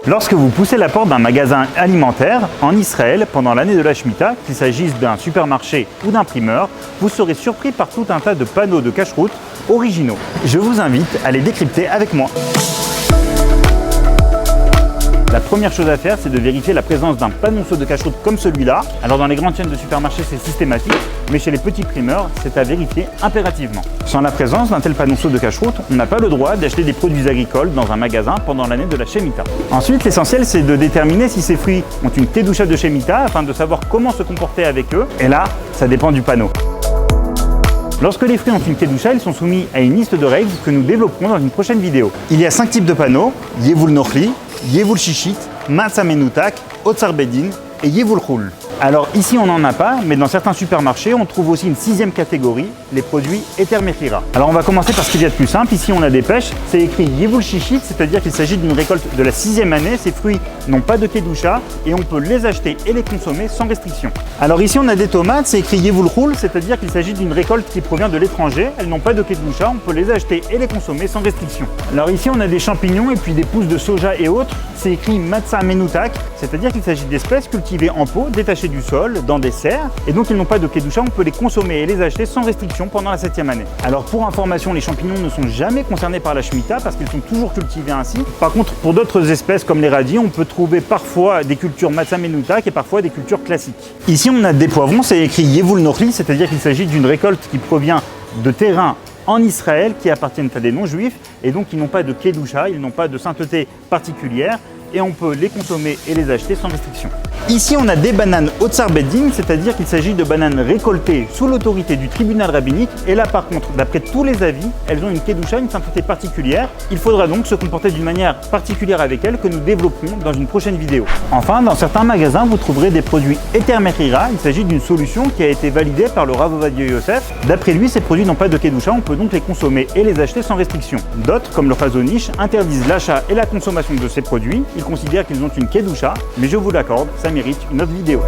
Lorsque vous poussez la porte d'un magasin alimentaire en Israël pendant l'année de la Shemitah, qu'il s'agisse d'un supermarché ou d'un primeur, vous serez surpris par tout un tas de panneaux de cache-route originaux. Je vous invite à les décrypter avec moi. La première chose à faire, c'est de vérifier la présence d'un panneau de cache-route comme celui-là. Alors dans les grandes chaînes de supermarchés, c'est systématique, mais chez les petits primeurs, c'est à vérifier impérativement. Sans la présence d'un tel panneau de cache-route, on n'a pas le droit d'acheter des produits agricoles dans un magasin pendant l'année de la Shemitah. Ensuite, l'essentiel, c'est de déterminer si ces fruits ont une kedusha de Shemitah afin de savoir comment se comporter avec eux. Et là, ça dépend du panneau. Lorsque les fruits ont une kedusha, ils sont soumis à une liste de règles que nous développerons dans une prochaine vidéo. Il y a 5 types de panneaux: Yevul Nochli, Yevul Shishit, Matzah Menutak, Otsar Bedin et Yevul Chul. Alors ici on n'en a pas, mais dans certains supermarchés on trouve aussi une 6e catégorie, les produits Eter Mechira. Alors on va commencer par ce qu'il y a de plus simple. Ici on a des pêches, c'est écrit Yevul Shishit, c'est-à-dire qu'il s'agit d'une récolte de la 6e année. Ces fruits n'ont pas de kedusha et on peut les acheter et les consommer sans restriction. Alors ici on a des tomates, c'est écrit Yevul Chul, c'est-à-dire qu'il s'agit d'une récolte qui provient de l'étranger. Elles n'ont pas de kedusha, on peut les acheter et les consommer sans restriction. Alors ici on a des champignons et puis des pousses de soja et autres, c'est écrit Matzah Menutak, c'est-à-dire qu'il s'agit d'espèces cultivées en pot, détachées du sol, dans des serres, et donc ils n'ont pas de kedusha, on peut les consommer et les acheter sans restriction pendant la 7e année. Alors pour information, les champignons ne sont jamais concernés par la Shemitah parce qu'ils sont toujours cultivés ainsi. Par contre, pour d'autres espèces comme les radis, on peut trouver parfois des cultures Matzah Menutak et parfois des cultures classiques. Ici on a des poivrons, c'est écrit Yevul Nochli, c'est-à-dire qu'il s'agit d'une récolte qui provient de terrains en Israël qui appartiennent à des non-juifs et donc ils n'ont pas de kedusha, ils n'ont pas de sainteté particulière et on peut les consommer et les acheter sans restriction. Ici, on a des bananes Otsar Bedin, c'est-à-dire qu'il s'agit de bananes récoltées sous l'autorité du tribunal rabbinique. Et là, par contre, d'après tous les avis, elles ont une kedusha, une sainteté particulière. Il faudra donc se comporter d'une manière particulière avec elles que nous développerons dans une prochaine vidéo. Enfin, dans certains magasins, vous trouverez des produits Eter Mechira. Il s'agit d'une solution qui a été validée par le Rav Ovadia Yosef. D'après lui, ces produits n'ont pas de kedusha, on peut donc les consommer et les acheter sans restriction. D'autres, comme le Chazon Ish, interdisent l'achat et la consommation de ces produits. Ils considèrent qu'ils ont une kedusha, mais je vous l'accorde, ça mérite une autre vidéo.